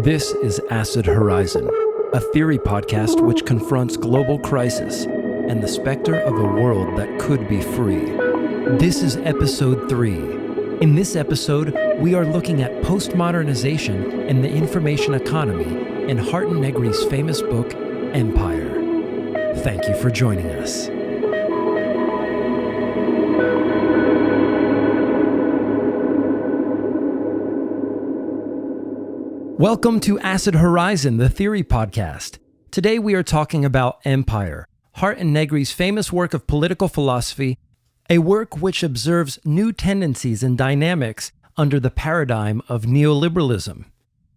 This is Acid Horizon, a theory podcast which confronts global crisis and the specter of a world that could be free. This is episode 3. In this episode, we are looking at postmodernization and the information economy in Hardt Negri's famous book, Empire. Thank you for joining us. Welcome to Acid Horizon, the theory podcast. Today we are talking about Empire, Hardt Negri's famous work of political philosophy, a work which observes new tendencies and dynamics under the paradigm of neoliberalism.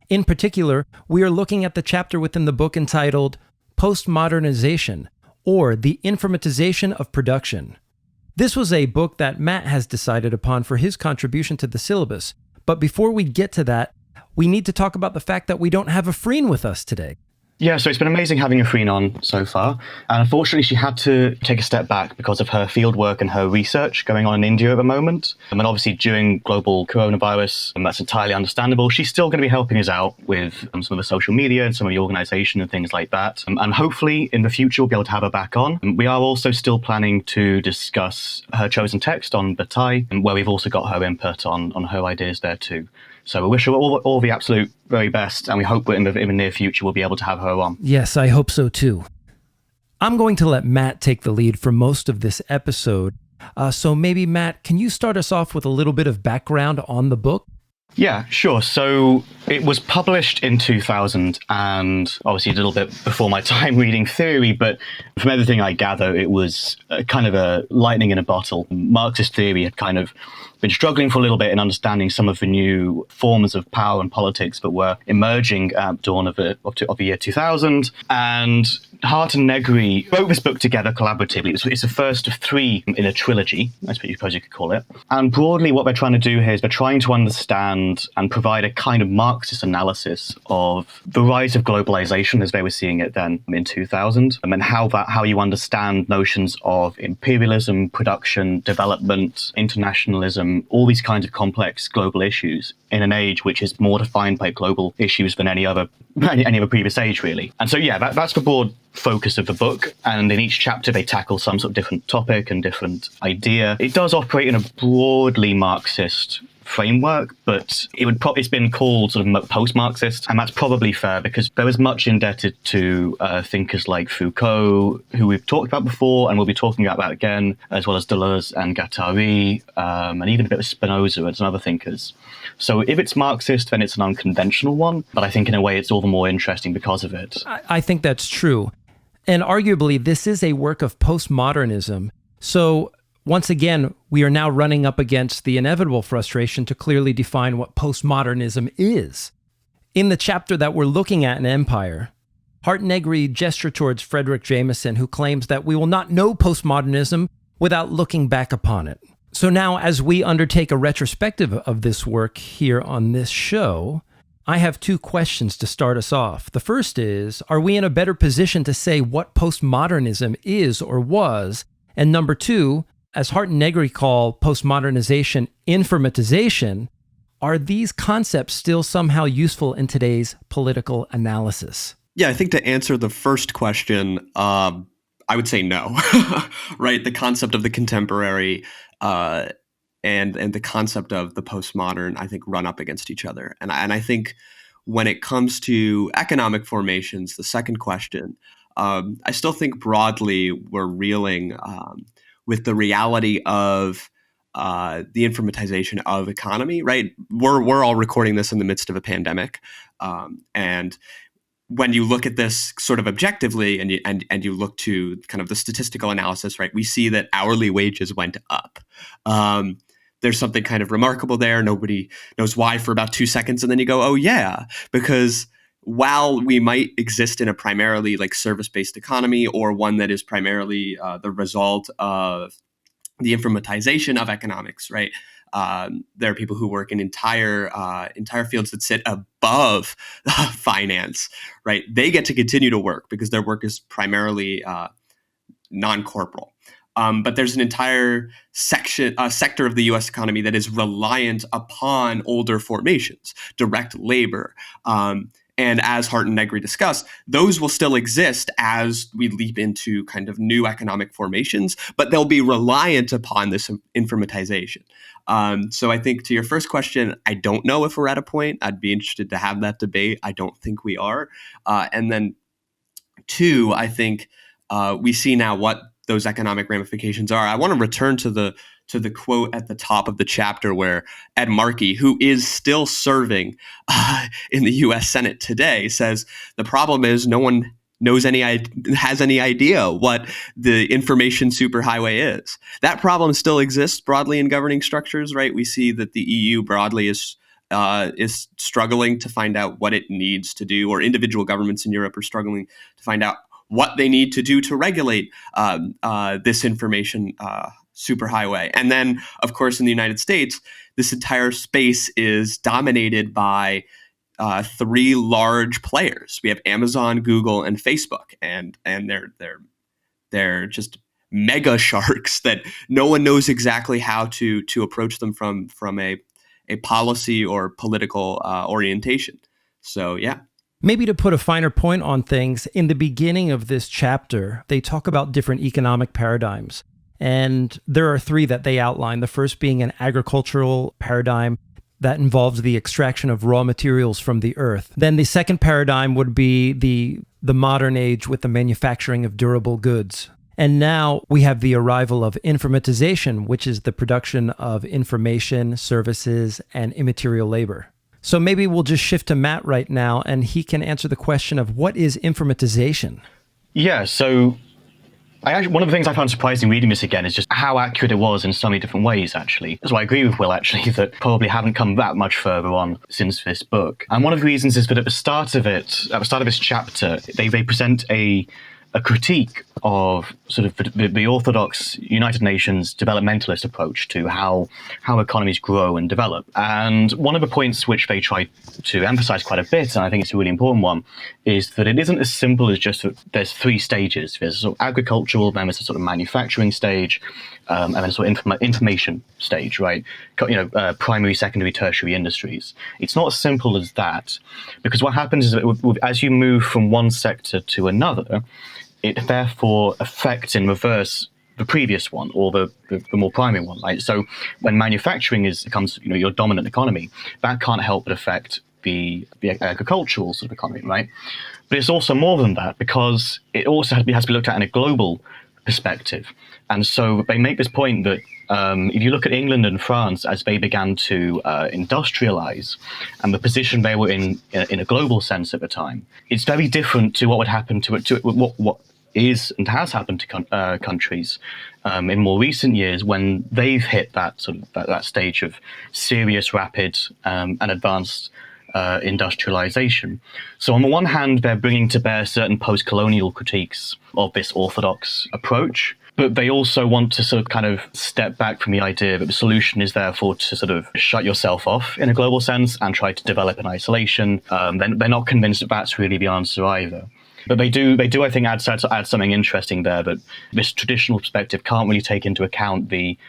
In particular, we are looking at the chapter within the book entitled Postmodernization, or the Informatization of Production. This was a book that Matt has decided upon for his contribution to the syllabus, but before we get to that, we need to talk about the fact that we don't have Afreen with us today. Yeah, so it's been amazing having Afreen on so far. And unfortunately, she had to take a step back because of her field work and her research going on in India at the moment. And obviously, during global coronavirus, and that's entirely understandable, she's still going to be helping us out with some of the social media and some of the organization and things like that. And hopefully, in the future, we'll be able to have her back on. We are also still planning to discuss her chosen text on Bataille, where we've also got her input on her ideas there too. So we wish her all the absolute very best, and we hope that in the near future we'll be able to have her on. Yes, I hope so too. I'm going to let Matt take the lead for most of this episode. So maybe, Matt, can you start us off with a little bit of background on the book? Yeah, sure. So it was published in 2000, and obviously a little bit before my time reading theory, but from everything I gather, it was kind of a lightning in a bottle. Marxist theory had kind of been struggling for a little bit in understanding some of the new forms of power and politics that were emerging at dawn of the year 2000. And Hardt and Negri wrote this book together collaboratively. It's the first of 3 in a trilogy, I suppose you could call it. And broadly, what they're trying to do here is they're trying to understand and provide a kind of Marxist analysis of the rise of globalization as they were seeing it then in 2000, and then how you understand notions of imperialism, production, development, internationalism, all these kinds of complex global issues in an age which is more defined by global issues than any other previous age, really. And so, yeah, that's the broad focus of the book. And in each chapter, they tackle some sort of different topic and different idea. It does operate in a broadly Marxist framework, but it's been called sort of post-Marxist, and that's probably fair because there was much indebted to thinkers like Foucault, who we've talked about before and we'll be talking about that again, as well as Deleuze and Guattari, and even a bit of Spinoza and some other thinkers. So if it's Marxist, then it's an unconventional one, but I think in a way it's all the more interesting because of it. I think that's true. And arguably, this is a work of postmodernism. So once again, we are now running up against the inevitable frustration to clearly define what postmodernism is. In the chapter that we're looking at in Empire, Hardt Negri gestured towards Frederick Jameson, who claims that we will not know postmodernism without looking back upon it. So now, as we undertake a retrospective of this work here on this show, I have 2 questions to start us off. The first is, are we in a better position to say what postmodernism is or was? And number 2, as Hardt Negri call postmodernization informatization, are these concepts still somehow useful in today's political analysis? Yeah, I think to answer the first question, I would say no, right? The concept of the contemporary and the concept of the postmodern, I think, run up against each other. And I think when it comes to economic formations, the second question, I still think broadly we're reeling with the reality of the informatization of economy, right? We're all recording this in the midst of a pandemic, and when you look at this sort of objectively, and you look to kind of the statistical analysis, right, we see that hourly wages went up. There's something kind of remarkable there. Nobody knows why for about 2 seconds, and then you go, oh yeah, because while we might exist in a primarily like service-based economy or one that is primarily the result of the informatization of economics, right? There are people who work in entire fields that sit above finance, right? They get to continue to work because their work is primarily non-corporal. But there's an entire sector of the U.S. economy that is reliant upon older formations, direct labor. And as Hardt and Negri discussed, those will still exist as we leap into kind of new economic formations, but they'll be reliant upon this informatization. So I think to your first question, I don't know if we're at a point. I'd be interested to have that debate. I don't think we are. And then two, I think we see now what those economic ramifications are. I want to return to the quote at the top of the chapter where Ed Markey, who is still serving in the U.S. Senate today, says the problem is no one has any idea what the information superhighway is. That problem still exists broadly in governing structures, right? We see that the EU broadly is struggling to find out what it needs to do, or individual governments in Europe are struggling to find out what they need to do to regulate this information superhighway. And then, of course, in the United States, this entire space is dominated by three large players. We have Amazon, Google, and Facebook, and they're just mega sharks that no one knows exactly how to approach them from a policy or political orientation. So, yeah. Maybe to put a finer point on things, in the beginning of this chapter, they talk about different economic paradigms. And there are three that they outline. The first being an agricultural paradigm that involves the extraction of raw materials from the earth. Then the second paradigm would be the modern age with the manufacturing of durable goods. And now we have the arrival of informatization, which is the production of information, services, and immaterial labor. So maybe we'll just shift to Matt right now, and he can answer the question of what is informatization? Yeah, so one of the things I found surprising reading this again is just how accurate it was in so many different ways, actually. So I agree with Will, actually, that probably haven't come that much further on since this book. And one of the reasons is that at the start of this chapter, they present a critique of sort of the orthodox United Nations developmentalist approach to how economies grow and develop. And one of the points which they try to emphasize quite a bit, and I think it's a really important one, is that it isn't as simple as just that there's three stages. There's a sort of agricultural, then there's a sort of manufacturing stage, and then a sort of information stage, right? Primary, secondary, tertiary industries. It's not as simple as that, because what happens is that as you move from one sector to another, it therefore affects in reverse the previous one, or the more primary one, right? So when manufacturing becomes your dominant economy, that can't help but affect the agricultural sort of economy, right? But it's also more than that, because it also has to be looked at in a global perspective. And so they make this point that if you look at England and France as they began to industrialize, and the position they were in a global sense at the time, it's very different to what would happen to what is and has happened to countries in more recent years when they've hit that sort of that stage of serious, rapid, and advanced industrialization. So on the one hand, they're bringing to bear certain post-colonial critiques of this orthodox approach, but they also want to sort of kind of step back from the idea that the solution is therefore to sort of shut yourself off in a global sense and try to develop in isolation. They're not convinced that that's really the answer either. But they do, I think, add something interesting there, that this traditional perspective can't really take into account the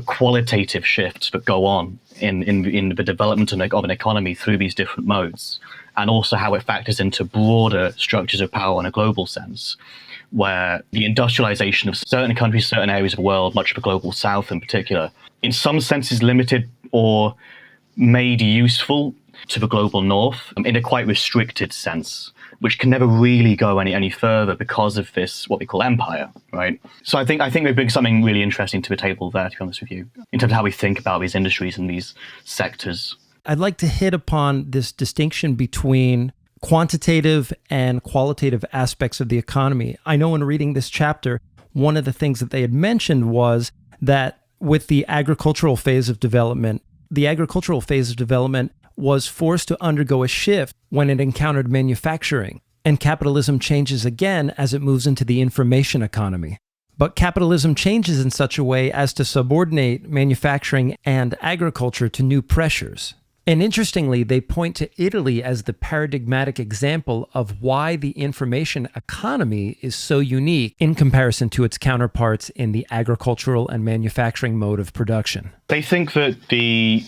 qualitative shifts that go on in the development of an economy through these different modes, and also how it factors into broader structures of power in a global sense, where the industrialization of certain countries, certain areas of the world, much of the global south in particular, in some sense is limited or made useful to the global north in a quite restricted sense, which can never really go any further because of this, what we call empire, right? So I think they bring something really interesting to the table there, to be honest with you, in terms of how we think about these industries and these sectors. I'd like to hit upon this distinction between quantitative and qualitative aspects of the economy. I know in reading this chapter, one of the things that they had mentioned was that with the agricultural phase of development was forced to undergo a shift when it encountered manufacturing, and capitalism changes again as it moves into the information economy. But capitalism changes in such a way as to subordinate manufacturing and agriculture to new pressures. And interestingly, they point to Italy as the paradigmatic example of why the information economy is so unique in comparison to its counterparts in the agricultural and manufacturing mode of production. They think that the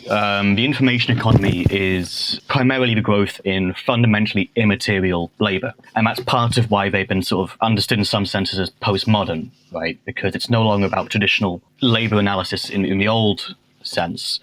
information economy is primarily the growth in fundamentally immaterial labor. And that's part of why they've been sort of understood in some senses as postmodern, right? Because it's no longer about traditional labor analysis in the old sense.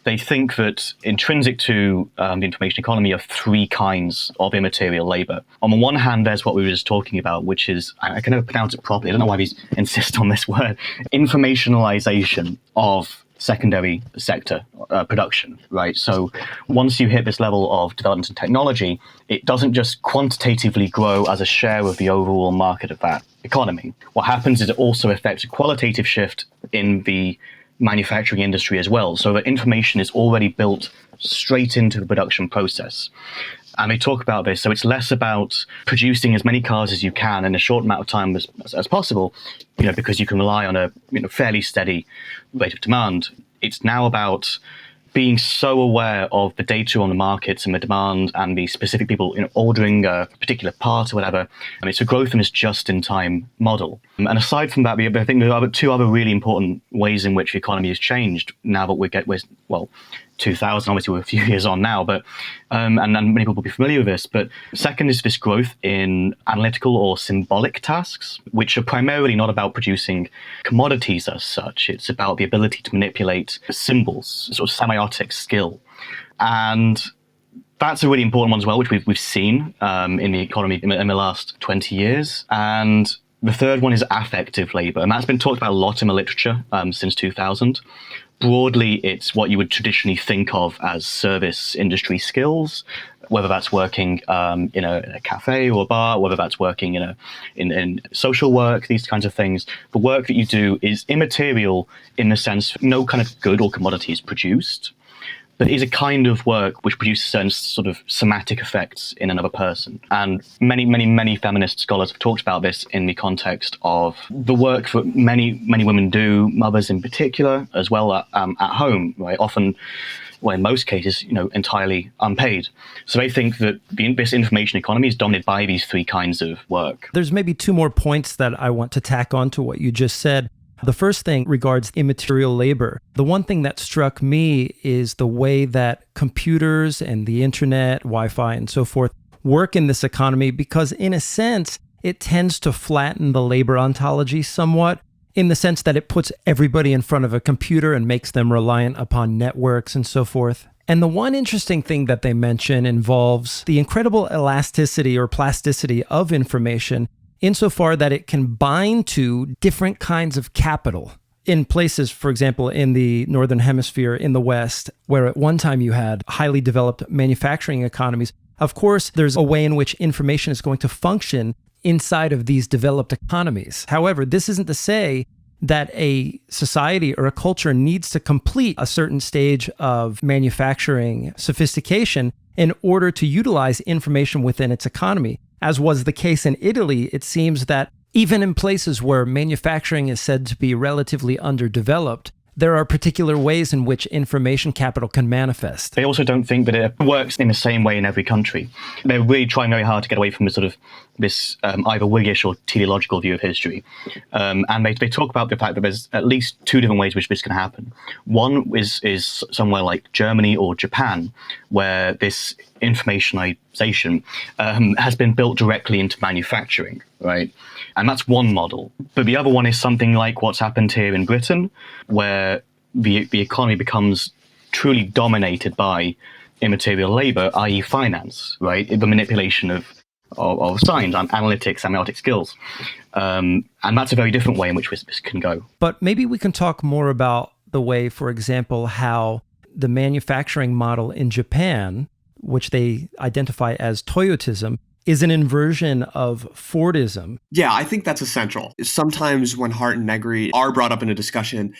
They think that intrinsic to the information economy are three kinds of immaterial labor. On the one hand, there's what we were just talking about, which is, I can never pronounce it properly, I don't know why we insist on this word, informationalization of secondary sector production, right? So once you hit this level of development and technology, it doesn't just quantitatively grow as a share of the overall market of that economy. What happens is it also affects a qualitative shift in the manufacturing industry as well. So the information is already built straight into the production process. And they talk about this. So it's less about producing as many cars as you can in a short amount of time as possible, because you can rely on a fairly steady rate of demand. It's now about being so aware of the data on the markets and the demand and the specific people ordering a particular part or whatever. I mean, it's a growth in this just-in-time model. And aside from that, I think there are two other really important ways in which the economy has changed now that we're 2000, obviously we're a few years on now, but and many people will be familiar with this. But second is this growth in analytical or symbolic tasks, which are primarily not about producing commodities as such. It's about the ability to manipulate symbols, sort of semiotic skill. And that's a really important one as well, which we've seen in the economy in the last 20 years. And the third one is affective labor, and that's been talked about a lot in the literature since 2000. Broadly, it's what you would traditionally think of as service industry skills, whether that's working in a cafe or a bar, whether that's working in social work, these kinds of things. The work that you do is immaterial in the sense no kind of good or commodity is produced, but it is a kind of work which produces certain sort of somatic effects in another person. And many feminist scholars have talked about this in the context of the work that many women do, mothers in particular, as well at home, right? Often, well, in most cases, entirely unpaid. So they think that this information economy is dominated by these three kinds of work. There's maybe two more points that I want to tack on to what you just said. The first thing regards immaterial labor. The one thing that struck me is the way that computers and the internet, Wi-Fi, and so forth work in this economy, because in a sense, it tends to flatten the labor ontology somewhat, in the sense that it puts everybody in front of a computer and makes them reliant upon networks and so forth. And the one interesting thing that they mention involves the incredible elasticity or plasticity of information, insofar that it can bind to different kinds of capital. In places, for example, in the Northern Hemisphere, in the West, where at one time you had highly developed manufacturing economies, of course, there's a way in which information is going to function inside of these developed economies. However, this isn't to say that a society or a culture needs to complete a certain stage of manufacturing sophistication in order to utilize information within its economy. As was the case in Italy, it seems that even in places where manufacturing is said to be relatively underdeveloped, there are particular ways in which information capital can manifest. They also don't think that it works in the same way in every country. They're really trying very hard to get away from this either Whiggish or teleological view of history. And they talk about the fact that there's at least two different ways which this can happen. One is somewhere like Germany or Japan, where this informationization has been built directly into manufacturing, right? And that's one model. But the other one is something like what's happened here in Britain, where the economy becomes truly dominated by immaterial labor, i.e. finance, right? The manipulation of science, analytics, semiotic skills. And that's a very different way in which this can go. But maybe we can talk more about the way, for example, how the manufacturing model in Japan, which they identify as Toyotism, is an inversion of Fordism. Yeah, I think that's essential. Sometimes when Hardt and Negri are brought up in a discussion,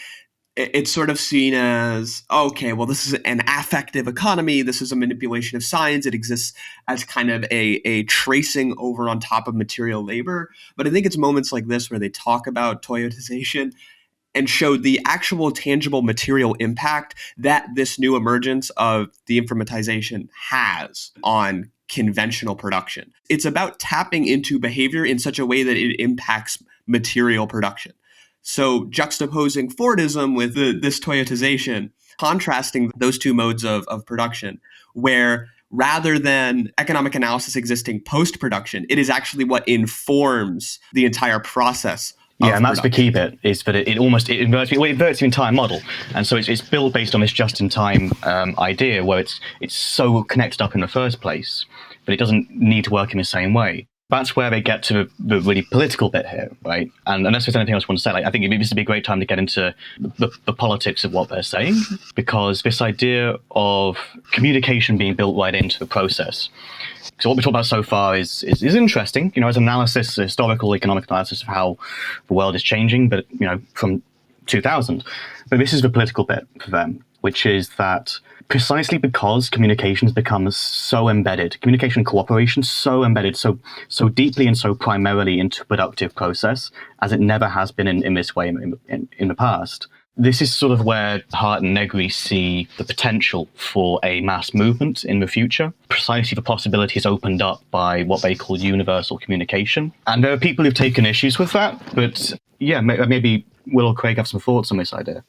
it's sort of seen as, okay, well, this is an affective economy. This is a manipulation of science. It exists as kind of a tracing over on top of material labor. But I think it's moments like this where they talk about Toyotization, and showed the actual tangible material impact that this new emergence of the informatization has on conventional production. It's about tapping into behavior in such a way that it impacts material production. So juxtaposing Fordism with this Toyotization, contrasting those two modes of production, where rather than economic analysis existing post-production, it is actually what informs the entire process. Yeah, and that's the key bit, is that it inverts the entire model. And so it's built based on this just-in-time idea where it's so connected up in the first place, but it doesn't need to work in the same way. That's where they get to the really political bit here, right? And unless there's anything else you want to say, I think this would be a great time to get into the politics of what they're saying, because this idea of communication being built right into the process. So what we talked about so far is interesting, as analysis, historical, economic analysis of how the world is changing, but, from 2000. But this is the political bit for them, which is that precisely because communication has become so embedded, communication and cooperation so embedded, so deeply and so primarily into productive process, as it never has been in this way in the past. This is sort of where Hardt and Negri see the potential for a mass movement in the future. Precisely the possibilities opened up by what they call universal communication. And there are people who've taken issues with that, but yeah, maybe Will or Craig have some thoughts on this idea.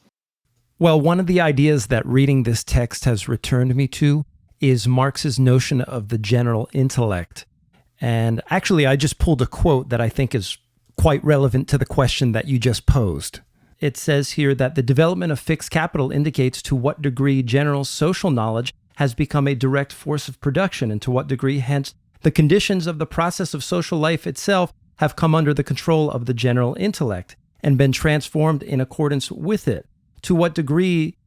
Well, one of the ideas that reading this text has returned me to is Marx's notion of the general intellect. And actually, I just pulled a quote that I think is quite relevant to the question that you just posed. It says here that the development of fixed capital indicates to what degree general social knowledge has become a direct force of production, and to what degree, hence, the conditions of the process of social life itself have come under the control of the general intellect and been transformed in accordance with it. To what degree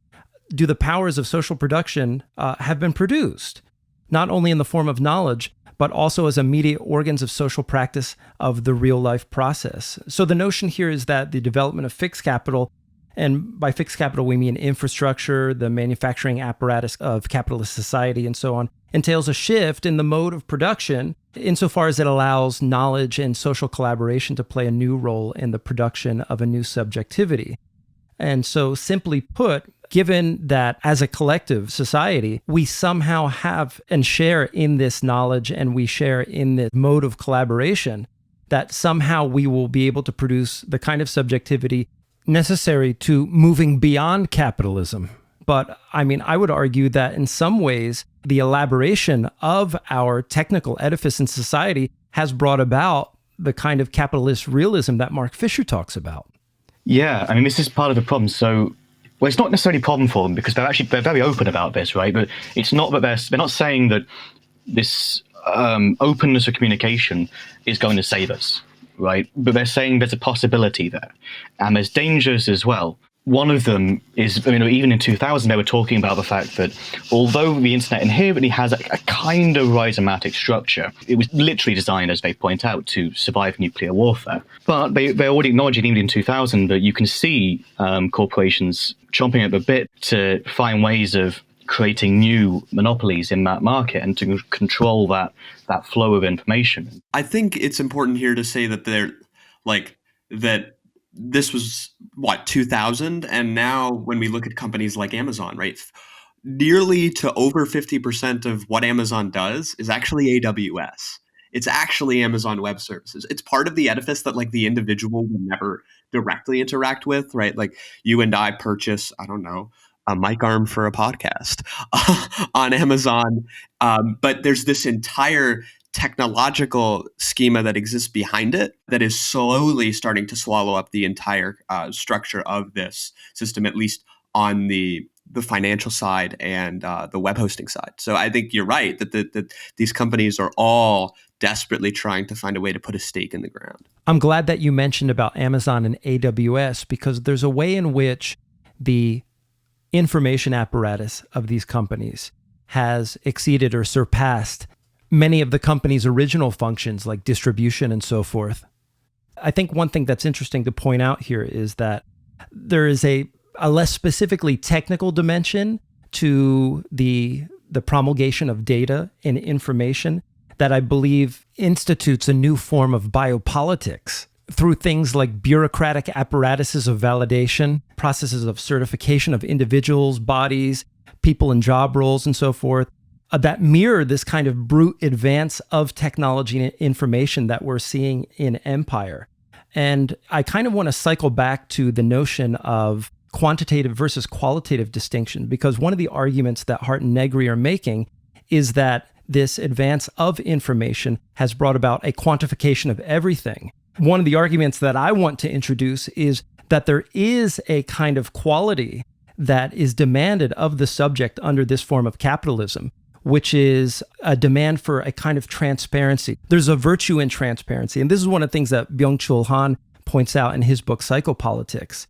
do the powers of social production have been produced, not only in the form of knowledge, but also as immediate organs of social practice of the real life process. So the notion here is that the development of fixed capital, and by fixed capital we mean infrastructure, the manufacturing apparatus of capitalist society and so on, entails a shift in the mode of production insofar as it allows knowledge and social collaboration to play a new role in the production of a new subjectivity. And so simply put, given that as a collective society, we somehow have and share in this knowledge and we share in the mode of collaboration, that somehow we will be able to produce the kind of subjectivity necessary to moving beyond capitalism. But I would argue that in some ways, the elaboration of our technical edifice in society has brought about the kind of capitalist realism that Mark Fisher talks about. Yeah, this is part of the problem. So, it's not necessarily a problem for them because they're very open about this, right? But it's not that they're not saying that this openness of communication is going to save us, right? But they're saying there's a possibility there, and there's dangers as well. One of them is, even in 2000, they were talking about the fact that although the internet inherently has a kind of rhizomatic structure, it was literally designed, as they point out, to survive nuclear warfare. But they're already acknowledging, even in 2000, that you can see corporations chomping at the bit to find ways of creating new monopolies in that market and to control that flow of information. I think it's important here to say that that this was 2000, and now when we look at companies like Amazon, right, nearly to over 50% of what Amazon does is actually AWS. It's actually Amazon Web Services. It's part of the edifice that the individual will never directly interact with, right? Like you and I purchase, I don't know, a mic arm for a podcast on Amazon, but there's this entire technological schema that exists behind it that is slowly starting to swallow up the entire structure of this system, at least on the financial side and the web hosting side. So I think you're right that these companies are all desperately trying to find a way to put a stake in the ground. I'm glad that you mentioned about Amazon and AWS, because there's a way in which the information apparatus of these companies has exceeded or surpassed many of the company's original functions like distribution and so forth. I think one thing that's interesting to point out here is that there is a less specifically technical dimension to the promulgation of data and information that I believe institutes a new form of biopolitics. through things like bureaucratic apparatuses of validation, processes of certification of individuals, bodies, people in job roles, and so forth, that mirror this kind of brute advance of technology and information that we're seeing in empire. And I kind of want to cycle back to the notion of quantitative versus qualitative distinction, because one of the arguments that Hardt and Negri are making is that this advance of information has brought about a quantification of everything. One of the arguments that I want to introduce is that there is a kind of quality that is demanded of the subject under this form of capitalism, which is a demand for a kind of transparency. There's a virtue in transparency. And this is one of the things that Byung-Chul Han points out in his book, Psychopolitics.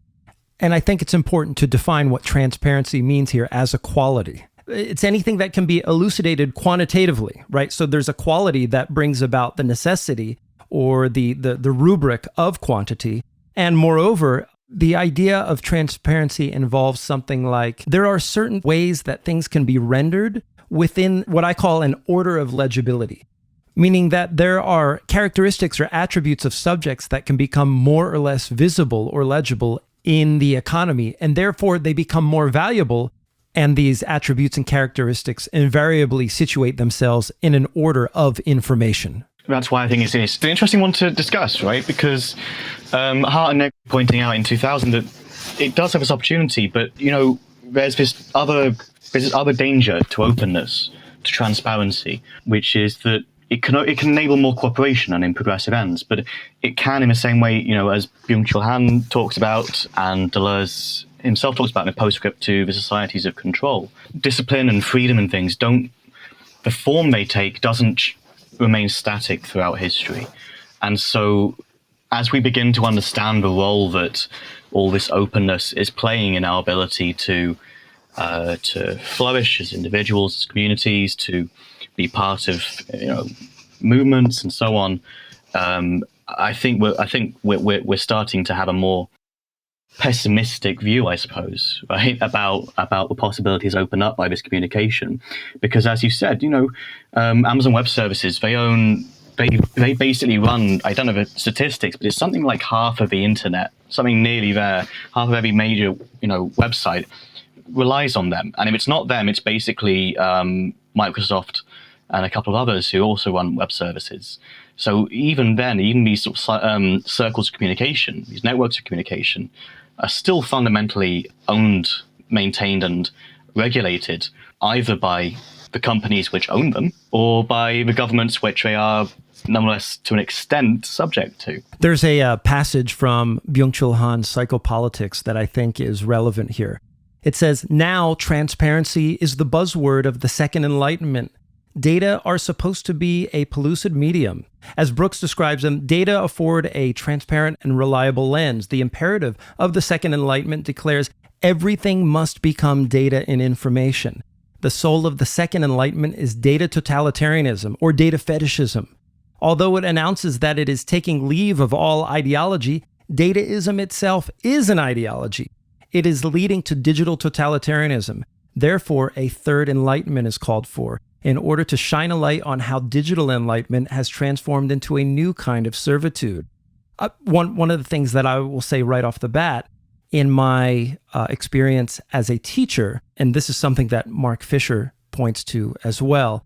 And I think it's important to define what transparency means here as a quality. It's anything that can be elucidated quantitatively, right? So there's a quality that brings about the necessity or the rubric of quantity. And moreover, the idea of transparency involves something like there are certain ways that things can be rendered within what I call an order of legibility, meaning that there are characteristics or attributes of subjects that can become more or less visible or legible in the economy, and therefore they become more valuable, and these attributes and characteristics invariably situate themselves in an order of information. That's why I think it's an interesting one to discuss, right? Because Hardt and Negri pointing out in 2000 that it does have this opportunity, but there's this other danger to openness, to transparency, which is that it can enable more cooperation and in progressive ends, but it can, in the same way, as Byung-Chul Han talks about and Deleuze himself talks about in a postscript to the societies of control. Discipline and freedom and things the form they take doesn't remain static throughout history. And so as we begin to understand the role that all this openness is playing in our ability to flourish as individuals, as communities, to be part of movements and so on, I think we're starting to have a more pessimistic view, I suppose, right, about the possibilities opened up by this communication, because as you said, Amazon Web Services, they basically run, I don't know the statistics, but it's something like half of the internet, something nearly there, half of every major website relies on them. And if it's not them, it's basically Microsoft and a couple of others who also run web services. So even then, even these sort of, circles of communication, these networks of communication, are still fundamentally owned, maintained, and regulated either by the companies which own them or by the governments which they are nonetheless to an extent subject to. There's a passage from Byung-Chul Han's Psychopolitics that I think is relevant here. It says, "Now transparency is the buzzword of the Second Enlightenment. Data are supposed to be a pellucid medium. As Brooks describes them, data afford a transparent and reliable lens. The imperative of the Second Enlightenment declares everything must become data and information. The soul of the Second Enlightenment is data totalitarianism or data fetishism. Although it announces that it is taking leave of all ideology, dataism itself is an ideology. It is leading to digital totalitarianism. Therefore, a third enlightenment is called for, in order to shine a light on how digital enlightenment has transformed into a new kind of servitude." One of the things that I will say right off the bat, in my experience as a teacher, and this is something that Mark Fisher points to as well,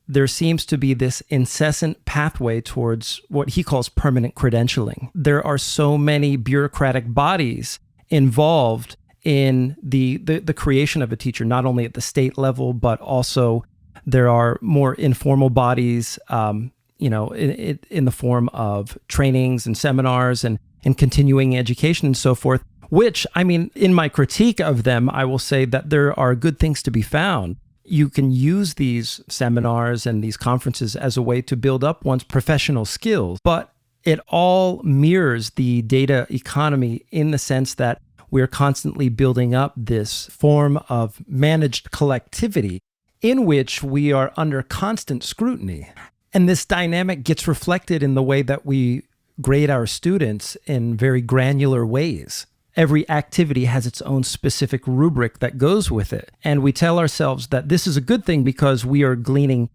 there seems to be this incessant pathway towards what he calls permanent credentialing. There are so many bureaucratic bodies involved in the creation of a teacher, not only at the state level, but also there are more informal bodies, in the form of trainings and seminars and continuing education and so forth, which, in my critique of them, I will say that there are good things to be found. You can use these seminars and these conferences as a way to build up one's professional skills, but it all mirrors the data economy in the sense that we're constantly building up this form of managed collectivity in which we are under constant scrutiny. And this dynamic gets reflected in the way that we grade our students in very granular ways. Every activity has its own specific rubric that goes with it. And we tell ourselves that this is a good thing because we are gleaning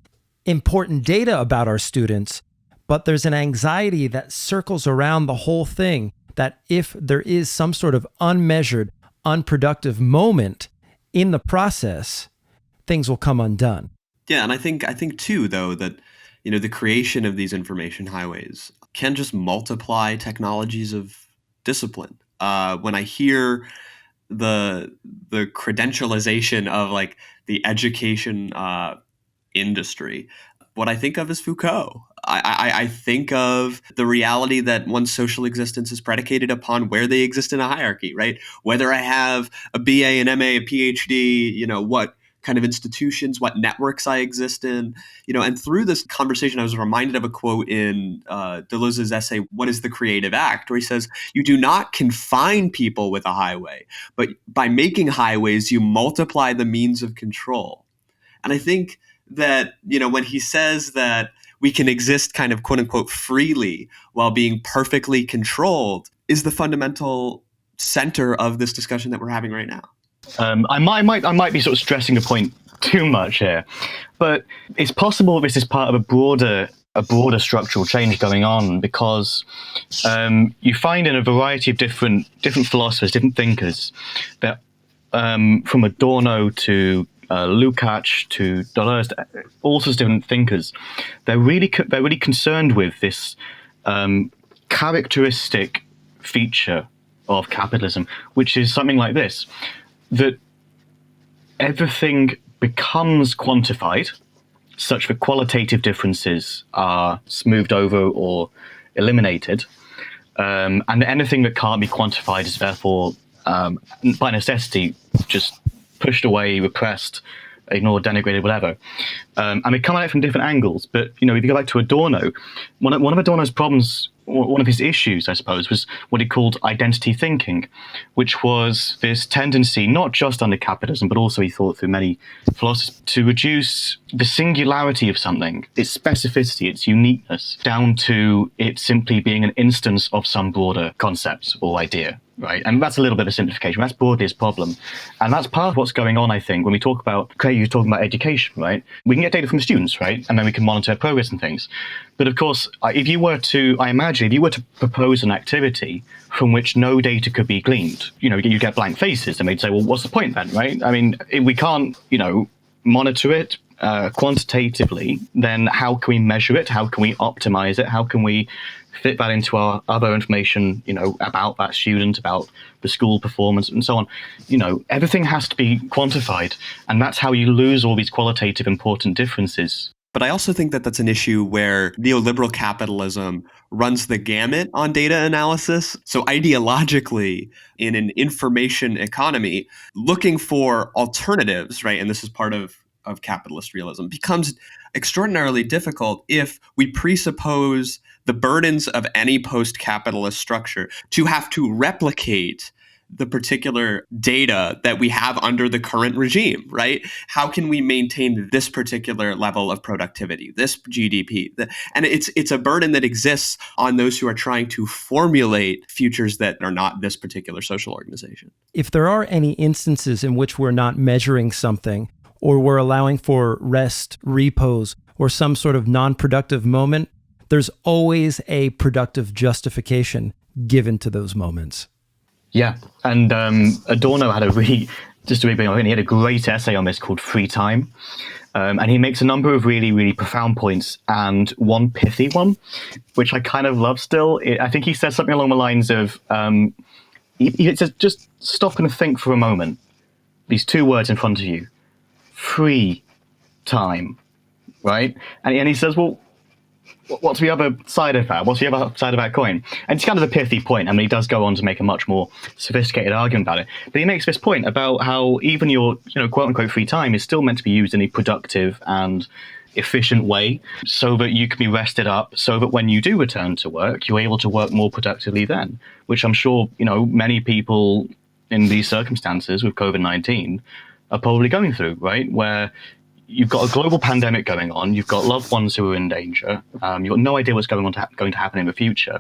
important data about our students. but there's an anxiety that circles around the whole thing, that if there is some sort of unmeasured, unproductive moment in the process, things will come undone. Yeah, and I think too, though, that the creation of these information highways can just multiply technologies of discipline. When I hear the credentialization of like the education industry, what I think of is Foucault. I think of the reality that one's social existence is predicated upon where they exist in a hierarchy, right? Whether I have a BA, an MA, a PhD, what kind of institutions, what networks I exist in, and through this conversation, I was reminded of a quote in Deleuze's essay, What is the Creative Act? Where he says, you do not confine people with a highway, but by making highways, you multiply the means of control. And I think that, when he says that we can exist kind of quote unquote freely while being perfectly controlled is the fundamental center of this discussion that we're having right now. I might be sort of stressing a point too much here, but it's possible this is part of a broader structural change going on, because you find in a variety of different philosophers, different thinkers, that from Adorno to Lukács to Deleuze, all sorts of different thinkers, they're really concerned with this characteristic feature of capitalism, which is something like this: that everything becomes quantified, such that qualitative differences are smoothed over or eliminated, and anything that can't be quantified is therefore, by necessity, just pushed away, repressed, ignored, denigrated, whatever. And we come at it from different angles. But, if you go back to Adorno, one of Adorno's problems, one of his issues, I suppose, was what he called identity thinking, which was this tendency, not just under capitalism, but also he thought through many philosophers, to reduce the singularity of something, its specificity, its uniqueness, down to it simply being an instance of some broader concept or idea. Right, and that's a little bit of a simplification. That's broadly his problem, and that's part of what's going on. I think when we talk about, you're talking about education, right? We can get data from students, right, and then we can monitor progress and things. But of course, if you were to propose an activity from which no data could be gleaned, you get blank faces, and they'd say, well, what's the point then, right? I mean, if we can't, monitor it quantitatively, then how can we measure it? How can we optimize it? How can we fit that into our other information, about that student, about the school performance and so on? Everything has to be quantified, and that's how you lose all these qualitative important differences. But I also think that that's an issue where neoliberal capitalism runs the gamut on data analysis. So ideologically, in an information economy, looking for alternatives, right, and this is part of capitalist realism, becomes extraordinarily difficult if we presuppose the burdens of any post-capitalist structure to have to replicate the particular data that we have under the current regime, right? How can we maintain this particular level of productivity, this GDP? And it's a burden that exists on those who are trying to formulate futures that are not this particular social organization. If there are any instances in which we're not measuring something, or we're allowing for rest, repose, or some sort of non-productive moment, there's always a productive justification given to those moments. Yeah, and Adorno had he had a great essay on this called Free Time, and he makes a number of really, really profound points, and one pithy one, which I kind of love still. I think he says something along the lines of, he says, just stop and think for a moment. These two words in front of you. Free time, right? And he says, well, what's the other side of that? What's the other side of that coin? And it's kind of a pithy point. I mean, he does go on to make a much more sophisticated argument about it. But he makes this point about how even your, quote unquote free time is still meant to be used in a productive and efficient way, so that you can be rested up, so that when you do return to work, you're able to work more productively then, which I'm sure, many people in these circumstances with COVID-19 are probably going through, right? Where you've got a global pandemic going on, you've got loved ones who are in danger, you've got no idea what's going to happen in the future.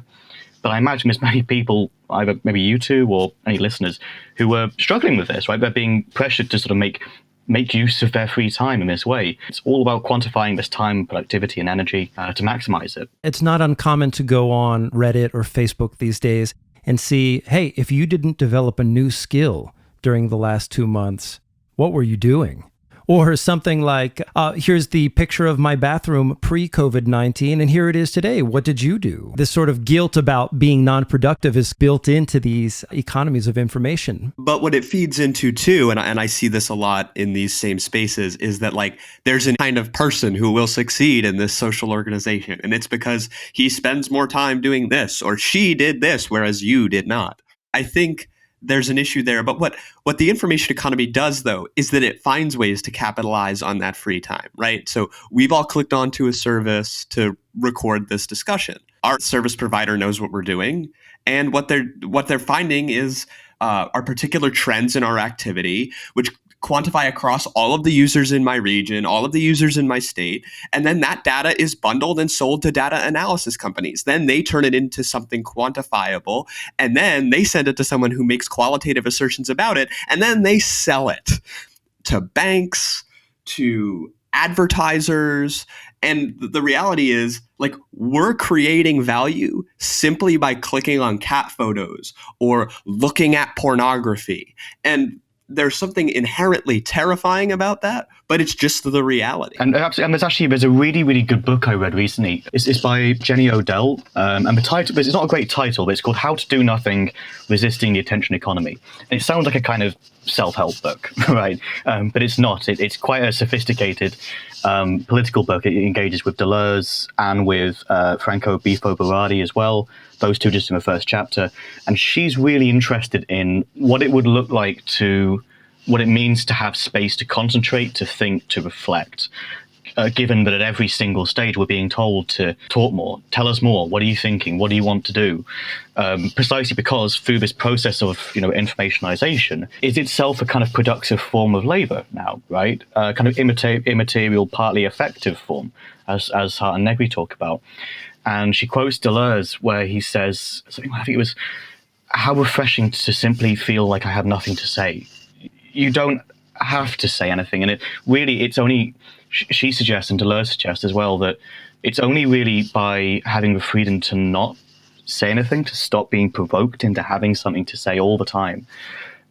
But I imagine there's many people, either maybe you two or any listeners, who are struggling with this, right? They're being pressured to sort of make make use of their free time in this way. It's all about quantifying this time, productivity, and energy to maximize it. It's not uncommon to go on Reddit or Facebook these days and see, hey, if you didn't develop a new skill during the last 2 months, what were you doing? Or something like, here's the picture of my bathroom pre-COVID-19, and here it is today. What did you do? This sort of guilt about being non-productive is built into these economies of information. But what it feeds into too, and I see this a lot in these same spaces, is that like there's a kind of person who will succeed in this social organization. And it's because he spends more time doing this or she did this, whereas you did not. I think there's an issue there. But what the information economy does, though, is that it finds ways to capitalize on that free time, right? So we've all clicked onto a service to record this discussion. Our service provider knows what we're doing, and what they're finding is our particular trends in our activity, which quantify across all of the users in my region, all of the users in my state, and then that data is bundled and sold to data analysis companies. Then they turn it into something quantifiable, and then they send it to someone who makes qualitative assertions about it, and then they sell it to banks, to advertisers. And the reality is, like, we're creating value simply by clicking on cat photos or looking at pornography. And there's something inherently terrifying about that, but it's just the reality. And there's a really, really good book I read recently. It's by Jenny Odell, and the title, it's not a great title, but it's called How to Do Nothing, Resisting the Attention Economy. And it sounds like a kind of self-help book, right? But it's not. It's quite a sophisticated political book. It engages with Deleuze and with Franco Bifo Berardi as well. Those two just in the first chapter. And she's really interested in what it would look like what it means to have space to concentrate, to think, to reflect. Given that at every single stage we're being told to talk more, tell us more, what are you thinking, what do you want to do? Precisely because through this process of informationization is itself a kind of productive form of labor now, right? Kind of immaterial, partly effective form, as Hardt and Negri talk about. And she quotes Deleuze where he says something, I think it was, how refreshing to simply feel like I have nothing to say. You don't have to say anything. And it's only, she suggests, and Deleuze suggests as well, that it's only really by having the freedom to not say anything, to stop being provoked into having something to say all the time,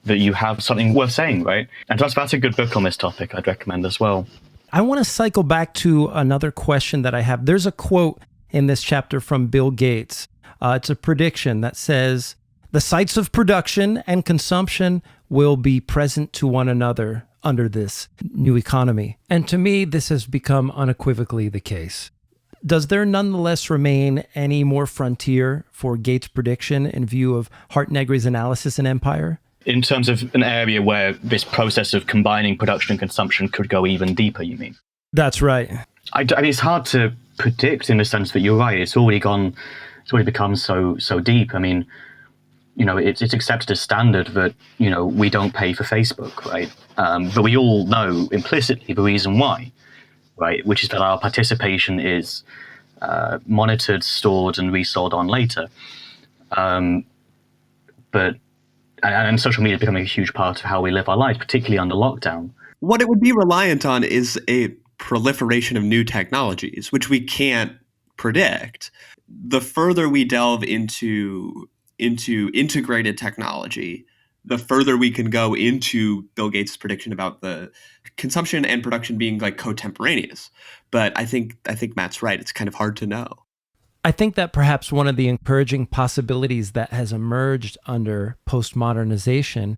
that you have something worth saying, right? And that's a good book on this topic I'd recommend as well. I want to cycle back to another question that I have. There's a quote in this chapter from Bill Gates. It's a prediction that says, the sites of production and consumption will be present to one another under this new economy. And to me, this has become unequivocally the case. Does there nonetheless remain any more frontier for Gates' prediction in view of Hardt Negri's analysis in Empire? In terms of an area where this process of combining production and consumption could go even deeper, you mean? That's right. I mean, it's hard to predict in the sense that you're right. It's already become so deep. I mean, it's accepted as standard that, we don't pay for Facebook, right? But we all know implicitly the reason why, right? Which is that our participation is monitored, stored, and resold on later. And social media is becoming a huge part of how we live our lives, particularly under lockdown. What it would be reliant on is a proliferation of new technologies, which we can't predict. The further we delve into integrated technology, the further we can go into Bill Gates' prediction about the consumption and production being like contemporaneous. But I think Matt's right. It's kind of hard to know. I think that perhaps one of the encouraging possibilities that has emerged under postmodernization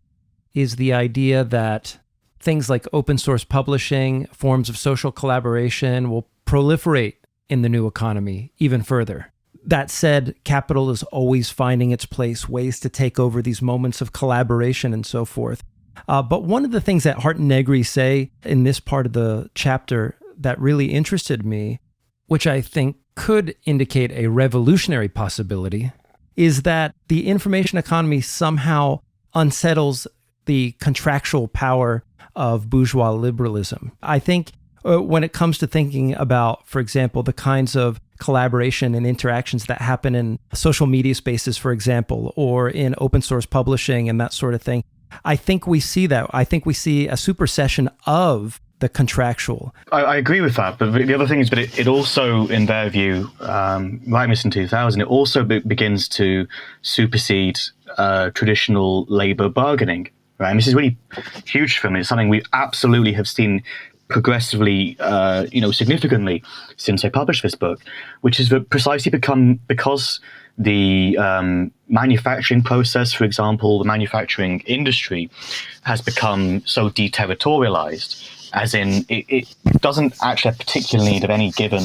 is the idea that things like open source publishing, forms of social collaboration will proliferate in the new economy even further. That said, capital is always finding its place, ways to take over these moments of collaboration and so forth. But one of the things that Hardt Negri say in this part of the chapter that really interested me, which I think could indicate a revolutionary possibility, is that the information economy somehow unsettles the contractual power of bourgeois liberalism. I think when it comes to thinking about, for example, the kinds of collaboration and interactions that happen in social media spaces, for example, or in open source publishing and that sort of thing, I think we see that. I think we see a supersession of the contractual. I agree with that, but the other thing is, but it also, in their view, like this in 2000, it also begins to supersede traditional labor bargaining, right? And this is really huge for me. It's something we absolutely have seen progressively, significantly since I published this book, which has precisely because the manufacturing process, for example, the manufacturing industry has become so deterritorialized, as in it doesn't actually have particular need of any given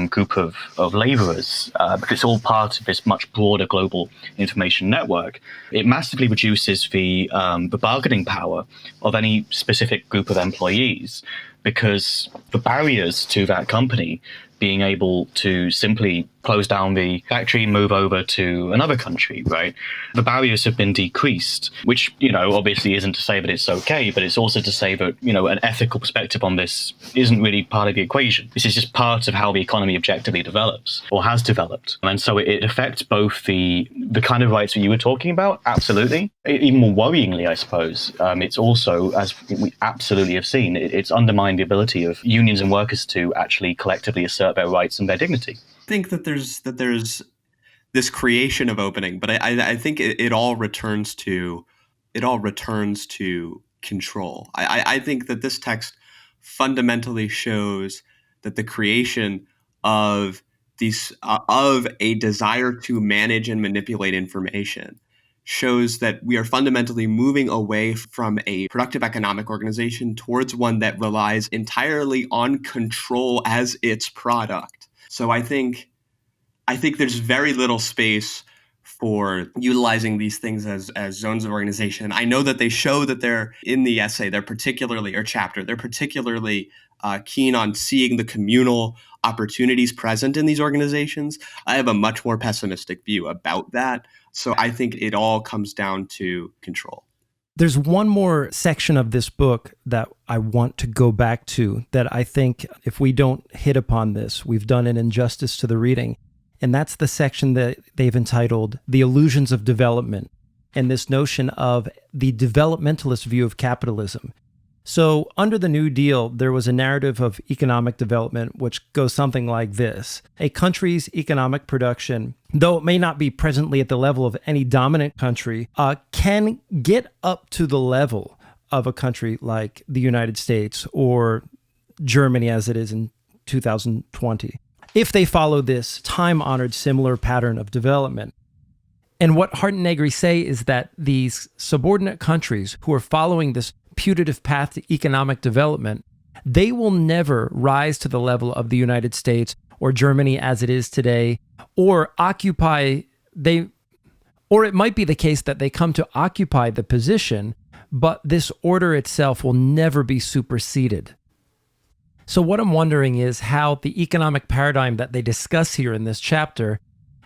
group of laborers, but it's all part of this much broader global information network. It massively reduces the bargaining power of any specific group of employees, because the barriers to that company being able to simply close down the factory, move over to another country, right? The barriers have been decreased, which, obviously isn't to say that it's okay, but it's also to say that, an ethical perspective on this isn't really part of the equation. This is just part of how the economy objectively develops, or has developed. And so it affects both the kind of rights that you were talking about, absolutely. Even more worryingly, I suppose, it's also, as we absolutely have seen, it's undermined the ability of unions and workers to actually collectively assert their rights and their dignity. I think that there's this creation of opening, but I think it all returns to control. I think that this text fundamentally shows that the creation of of a desire to manage and manipulate information shows that we are fundamentally moving away from a productive economic organization towards one that relies entirely on control as its product. So I think there's very little space for utilizing these things as zones of organization. I know that they show that they're in the essay, they're particularly keen on seeing the communal opportunities present in these organizations. I have a much more pessimistic view about that. So I think it all comes down to control. There's one more section of this book that I want to go back to that I think if we don't hit upon this, we've done an injustice to the reading. And that's the section that they've entitled The Illusions of Development, and this notion of the developmentalist view of capitalism. So under the New Deal, there was a narrative of economic development which goes something like this. A country's economic production, though it may not be presently at the level of any dominant country, can get up to the level of a country like the United States or Germany as it is in 2020, if they follow this time-honored similar pattern of development. And what Hardt Negri say is that these subordinate countries who are following this putative path to economic development, they will never rise to the level of the United States or Germany as it is today, or it might be the case that they come to occupy the position, but this order itself will never be superseded. So what I'm wondering is how the economic paradigm that they discuss here in this chapter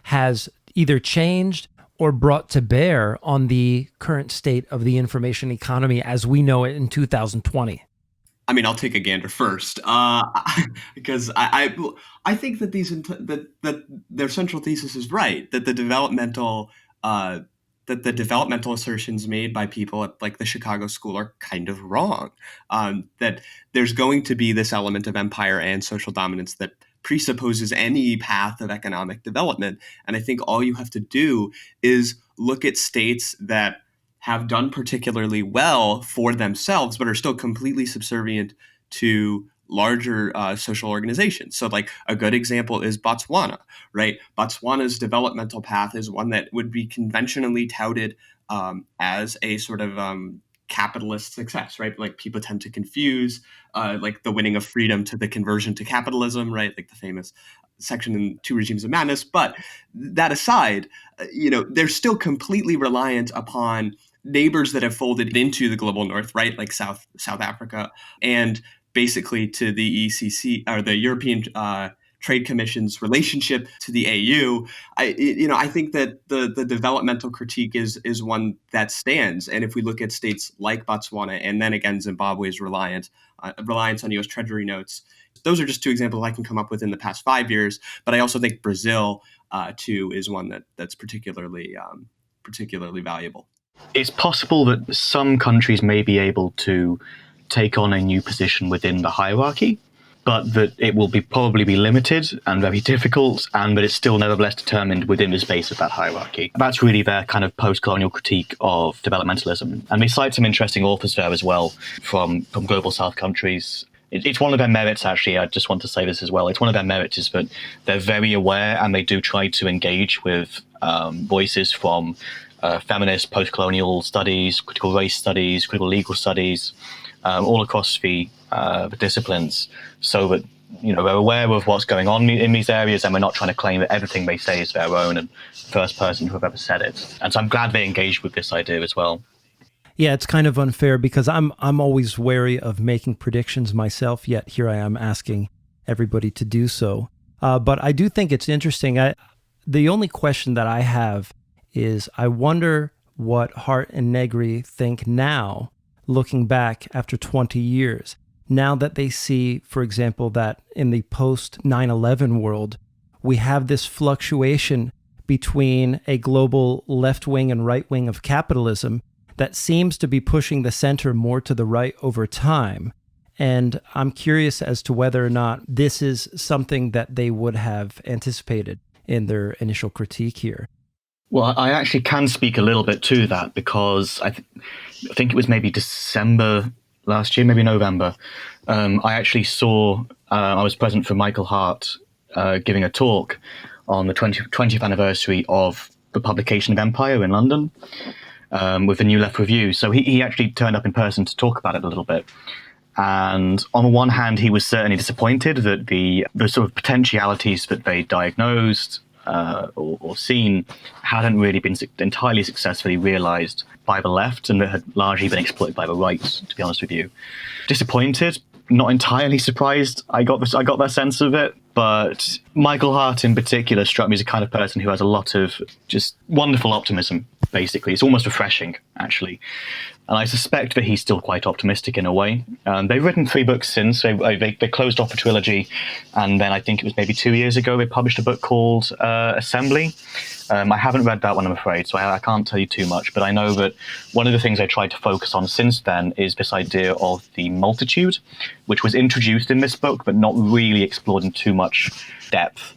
has either changed or brought to bear on the current state of the information economy as we know it in 2020. I mean, I'll take a gander first, because I think that that their central thesis is right, that the developmental assertions made by people at like the Chicago School are kind of wrong. That there's going to be this element of empire and social dominance that presupposes any path of economic development. And I think all you have to do is look at states that have done particularly well for themselves, but are still completely subservient to larger social organizations. So like a good example is Botswana, right? Botswana's developmental path is one that would be conventionally touted as a sort of capitalist success, right? Like people tend to confuse like the winning of freedom to the conversion to capitalism, right? Like the famous section in Two Regimes of Madness. But that aside, they're still completely reliant upon neighbors that have folded into the global north, right? Like South Africa, and basically to the ECC or the European Trade Commission's relationship to the AU. I think that the developmental critique is one that stands. And if we look at states like Botswana and then again Zimbabwe's reliance on U.S. Treasury notes, those are just two examples I can come up with in the past 5 years. But I also think Brazil too is one that's particularly valuable. It's possible that some countries may be able to take on a new position within the hierarchy, but that it will probably be limited and very difficult, and that it's still nevertheless determined within the space of that hierarchy. That's really their kind of post-colonial critique of developmentalism. And they cite some interesting authors there as well from global south countries. It's one of their merits, actually. I just want to say this as well. It's one of their merits is that they're very aware, and they do try to engage with voices from feminist, post-colonial studies, critical race studies, critical legal studies, all across the disciplines, so that they're aware of what's going on in these areas, and we're not trying to claim that everything they say is their own and first person who have ever said it. And so I'm glad they engaged with this idea as well. Yeah, it's kind of unfair because I'm always wary of making predictions myself, yet here I am asking everybody to do so. But I do think it's interesting. The only question that I have is I wonder what Hardt and Negri think now, looking back after 20 years, now that they see, for example, that in the post-9/11 world, we have this fluctuation between a global left wing and right wing of capitalism that seems to be pushing the center more to the right over time. And I'm curious as to whether or not this is something that they would have anticipated in their initial critique here. Well, I actually can speak a little bit to that because I think it was maybe December last year, maybe November. I actually saw, I was present for Michael Hardt giving a talk on the 20th anniversary of the publication of Empire in London with the New Left Review. So he actually turned up in person to talk about it a little bit. And on the one hand, he was certainly disappointed that the sort of potentialities that they diagnosed or seen hadn't really been entirely successfully realized by the left, and that had largely been exploited by the right, to be honest with you. Disappointed, not entirely surprised. I got that sense of it. But Michael Hardt in particular struck me as a kind of person who has a lot of just wonderful optimism, basically. It's almost refreshing, actually. And I suspect that he's still quite optimistic in a way. They've written 3 books since. They closed off a trilogy, and then I think it was maybe 2 years ago they published a book called Assembly. I haven't read that one, I'm afraid, so I can't tell you too much. But I know that one of the things I tried to focus on since then is this idea of the multitude, which was introduced in this book, but not really explored in too much depth.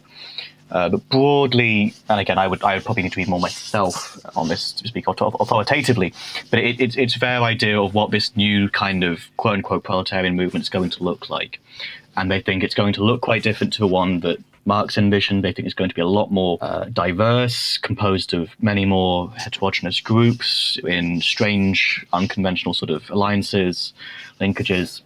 But broadly, and again, I would probably need to read more myself on this to speak authoritatively, but it's their idea of what this new kind of quote-unquote proletarian movement is going to look like. And they think it's going to look quite different to the one that Marx envisioned. They think it's going to be a lot more diverse, composed of many more heterogeneous groups in strange, unconventional sort of alliances, linkages,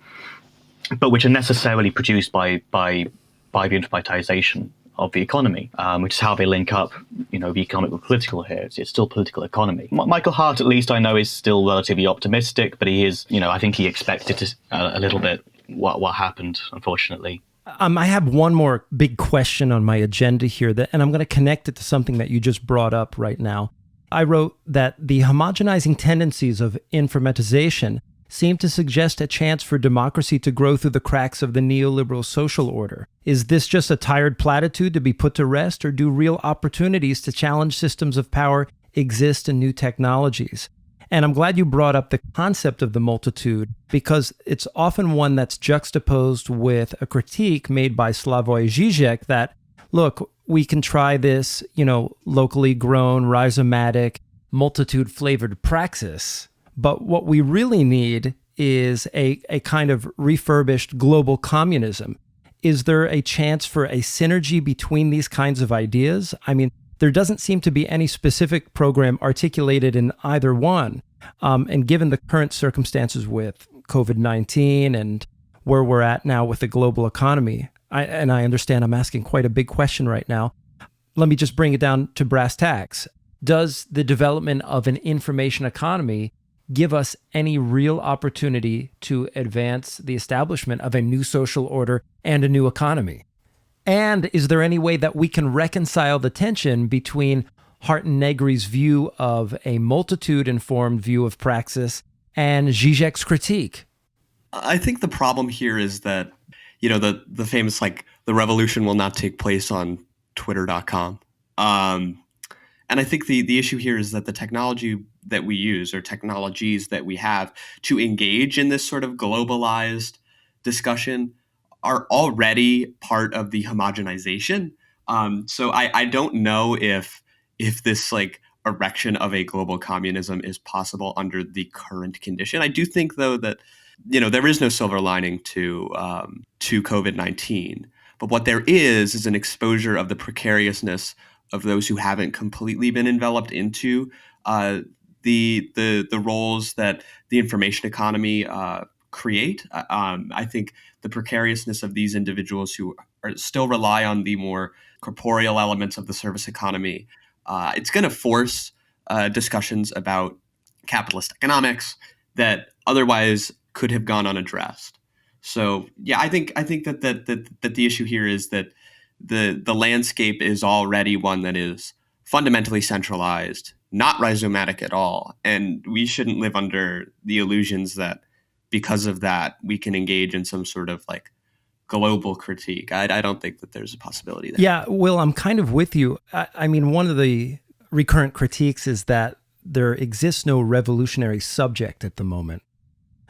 but which are necessarily produced by the informatization of the economy, which is how they link up, the economic with political here. It's still political economy. Michael Hardt, at least I know, is still relatively optimistic, but he is, I think he expected to, a little bit what happened, unfortunately. I have one more big question on my agenda here, and I'm going to connect it to something that you just brought up right now. I wrote that the homogenizing tendencies of informatization seem to suggest a chance for democracy to grow through the cracks of the neoliberal social order. Is this just a tired platitude to be put to rest, or do real opportunities to challenge systems of power exist in new technologies? And I'm glad you brought up the concept of the multitude, because it's often one that's juxtaposed with a critique made by Slavoj Žižek that, look, we can try this, locally grown, rhizomatic, multitude-flavored praxis, but what we really need is a kind of refurbished global communism. Is there a chance for a synergy between these kinds of ideas? I mean, there doesn't seem to be any specific program articulated in either one. And given the current circumstances with COVID-19 and where we're at now with the global economy, I understand I'm asking quite a big question right now. Let me just bring it down to brass tacks. Does the development of an information economy give us any real opportunity to advance the establishment of a new social order and a new economy? And is there any way that we can reconcile the tension between Hardt and Negri's view of a multitude-informed view of praxis and Žižek's critique? I think the problem here is that, the famous, the revolution will not take place on Twitter.com. And And I think the issue here is that the technology that we use, or technologies that we have to engage in this sort of globalized discussion, are already part of the homogenization. So I don't know if this like erection of a global communism is possible under the current condition. I do think, though, that there is no silver lining to COVID-19, but what there is an exposure of the precariousness of those who haven't completely been enveloped into the roles that the information economy create. I think the precariousness of these individuals who still rely on the more corporeal elements of the service economy, it's going to force discussions about capitalist economics that otherwise could have gone unaddressed. So yeah, I think that the issue here is that the landscape is already one that is fundamentally centralized, not rhizomatic at all, and we shouldn't live under the illusions that because of that we can engage in some sort of like global critique. I don't think that there's a possibility there. Yeah, Will, I'm kind of with you. I mean, one of the recurrent critiques is that there exists no revolutionary subject at the moment,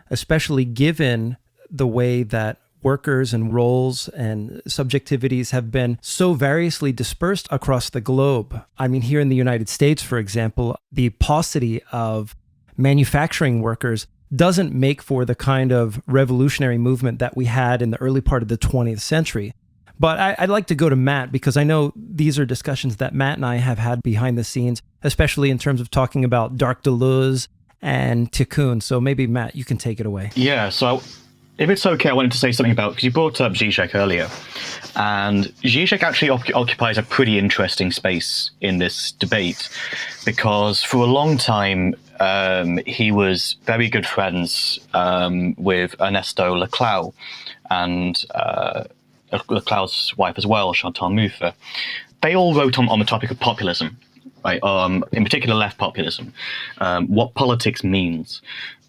especially given the way that workers and roles and subjectivities have been so variously dispersed across the globe. I mean, here in the United States, for example, the paucity of manufacturing workers doesn't make for the kind of revolutionary movement that we had in the early part of the 20th century. But I'd like to go to Matt, because I know these are discussions that Matt and I have had behind the scenes, especially in terms of talking about Dark Deleuze and Tikkun. So maybe, Matt, you can take it away. Yeah, so if it's okay, I wanted to say something about, because you brought up Zizek earlier, and Zizek actually occupies a pretty interesting space in this debate, because for a long time he was very good friends with Ernesto Laclau, and Laclau's wife as well, Chantal Mouffe. They all wrote on the topic of populism, right? In particular, left populism, what politics means.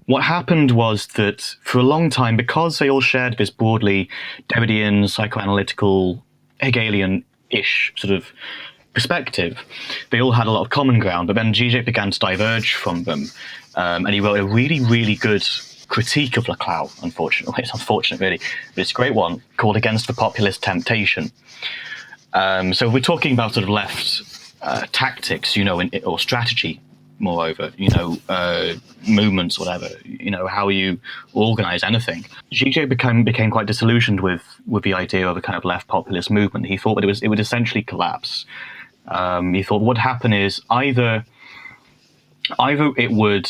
What happened was that for a long time, because they all shared this broadly Derridian, psychoanalytical, Hegelian-ish sort of perspective, they all had a lot of common ground, but then Zizek began to diverge from them, and he wrote a really, really good critique of Laclau, unfortunately. It's unfortunate, really, but it's a great one, called Against the Populist Temptation. So we're talking about sort of left tactics, or strategy, moreover, movements, whatever, how you organize anything. Zizek became quite disillusioned with the idea of a kind of left populist movement. He thought that it would essentially collapse. He thought what would happen is either it would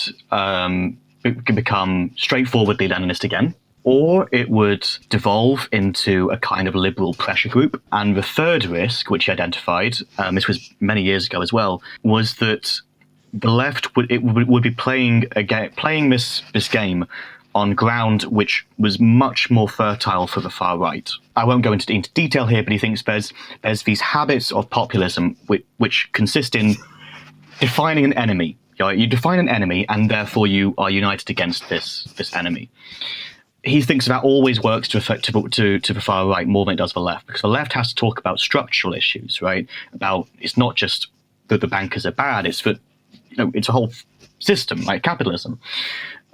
become straightforwardly Leninist again, or it would devolve into a kind of liberal pressure group. And the third risk, which he identified, this was many years ago as well, was that the left would be playing this game on ground which was much more fertile for the far right. I won't go into detail here, but he thinks there's these habits of populism which consist in defining an enemy. You define an enemy, and therefore you are united against this enemy. He thinks that always works to the far right more than it does the left, because the left has to talk about structural issues, right? About, it's not just that the bankers are bad, it's that it's a whole system, like capitalism.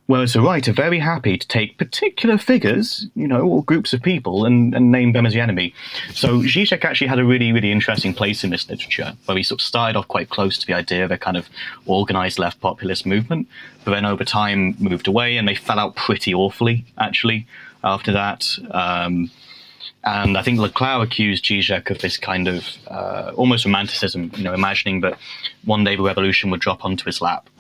Whereas the right are very happy to take particular figures, or groups of people, and name them as the enemy. So Zizek actually had a really, really interesting place in this literature, where he sort of started off quite close to the idea of a kind of organized left populist movement, but then over time moved away, and they fell out pretty awfully, actually, after that. And I think Laclau accused Zizek of this kind of almost romanticism, imagining that one day the revolution would drop onto his lap.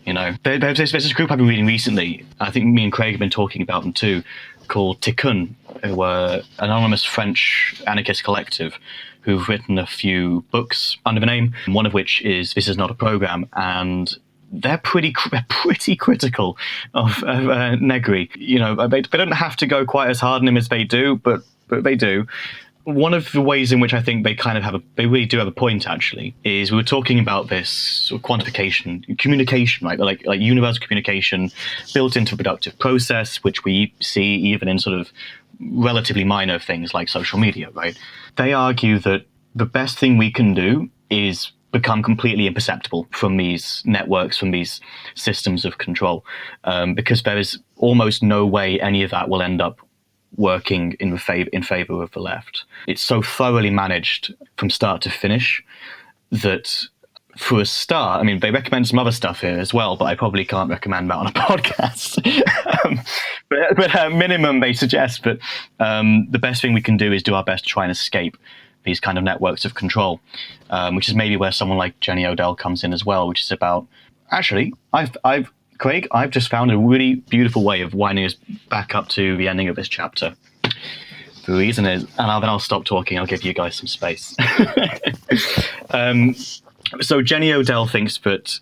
There's this group I've been reading recently, I think me and Craig have been talking about them too, called Tikkun, who were an anonymous French anarchist collective who've written a few books under the name, one of which is This Is Not a Program, and they're pretty critical of Negri. They don't have to go quite as hard on him as they do, but they do. One of the ways in which I think they really do have a point, actually, is we were talking about this sort of quantification, communication, right? Like universal communication built into a productive process, which we see even in sort of relatively minor things like social media, right? They argue that the best thing we can do is become completely imperceptible from these networks, from these systems of control, because there is almost no way any of that will end up working in favor of the left. It's so thoroughly managed from start to finish that, for a start, I mean, they recommend some other stuff here as well, but I probably can't recommend that on a podcast. But at minimum, they suggest that the best thing we can do is do our best to try and escape these kind of networks of control, which is maybe where someone like Jenny Odell comes in as well, which is about, actually, Craig, I've just found a really beautiful way of winding us back up to the ending of this chapter. The reason is, and then I'll stop talking, I'll give you guys some space. So Jenny Odell thinks that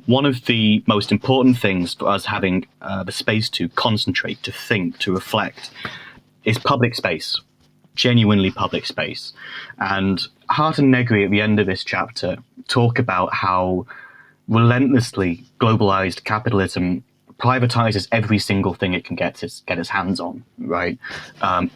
one of the most important things for us having the space to concentrate, to think, to reflect, is public space. Genuinely public space. And Hardt and Negri at the end of this chapter talk about how relentlessly globalized capitalism privatizes every single thing it can get its hands on, right?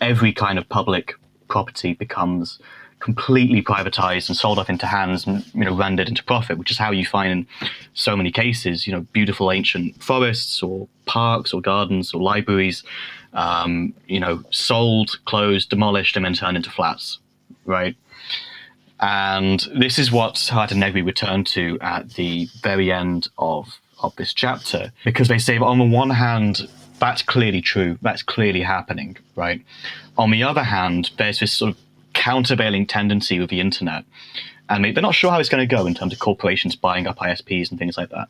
Every kind of public property becomes completely privatized and sold off into hands and, rendered into profit, which is how you find in so many cases, beautiful ancient forests or parks or gardens or libraries, sold, closed, demolished, and then turned into flats, right? And this is what Hardt and Negri return to at the very end of this chapter, because they say, on the one hand, that's clearly true, that's clearly happening, right? On the other hand, there's this sort of countervailing tendency with the internet, and they're not sure how it's going to go in terms of corporations buying up ISPs and things like that.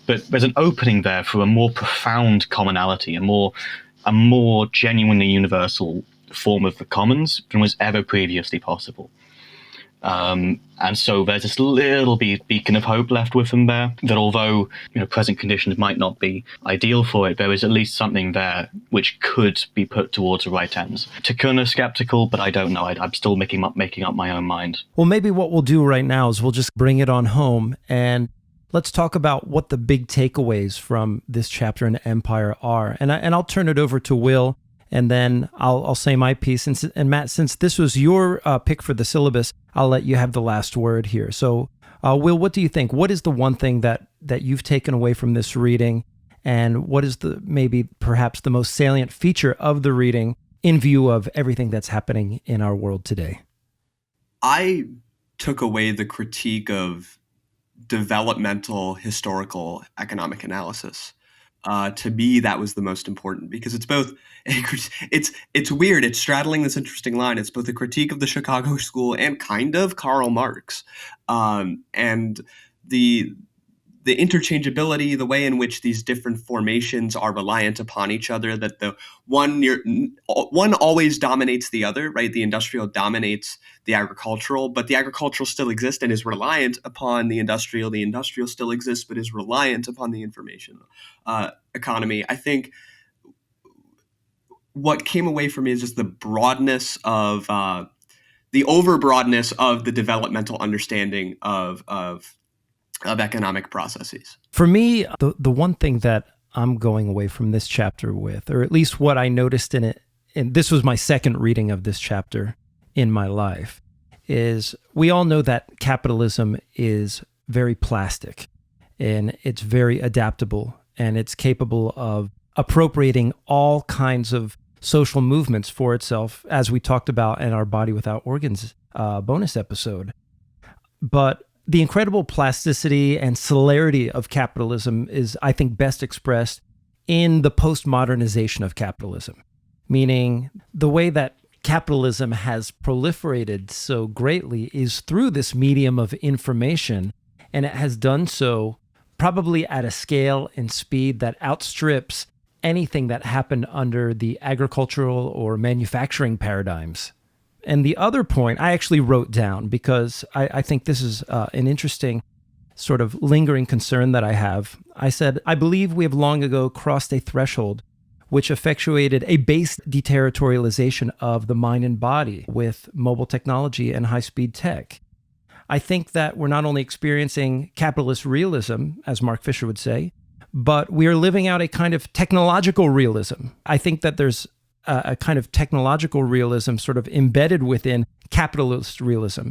But there's an opening there for a more profound commonality, a more genuinely universal form of the commons than was ever previously possible. And so there's this little beacon of hope left with them there, that although present conditions might not be ideal for it, there is at least something there which could be put towards the right ends. Tikkun skeptical, but I don't know. I'm still making up my own mind. Well, maybe what we'll do right now is we'll just bring it on home, and let's talk about what the big takeaways from this chapter in Empire are. And I'll turn it over to Will, and then I'll say my piece. And Matt, since this was your pick for the syllabus, I'll let you have the last word here. So, Will, what do you think? What is the one thing that you've taken away from this reading, and what is perhaps the most salient feature of the reading in view of everything that's happening in our world today? I took away the critique of developmental historical economic analysis. To me, that was the most important, because it's both it's weird. It's straddling this interesting line. It's both a critique of the Chicago School and kind of Karl Marx, and the interchangeability, the way in which these different formations are reliant upon each other. That the one always dominates the other, right? The industrial dominates the agricultural, but the agricultural still exists and is reliant upon the industrial. The industrial still exists but is reliant upon the information economy. I think what came away for me is just the broadness of the overbroadness of the developmental understanding of economic processes. For me, the one thing that I'm going away from this chapter with, or at least what I noticed in it, and this was my second reading of this chapter in my life, is we all know that capitalism is very plastic, and it's very adaptable, and it's capable of appropriating all kinds of social movements for itself, as we talked about in our Body Without Organs bonus episode. But the incredible plasticity and celerity of capitalism is, I think, best expressed in the postmodernization of capitalism, meaning the way that capitalism has proliferated so greatly is through this medium of information, and it has done so probably at a scale and speed that outstrips anything that happened under the agricultural or manufacturing paradigms. And the other point I actually wrote down, because I think this is an interesting sort of lingering concern that I have. I said, I believe we have long ago crossed a threshold which effectuated a base deterritorialization of the mind and body with mobile technology and high-speed tech. I think that we're not only experiencing capitalist realism, as Mark Fisher would say, but we are living out a kind of technological realism. I think that there's a kind of technological realism sort of embedded within capitalist realism.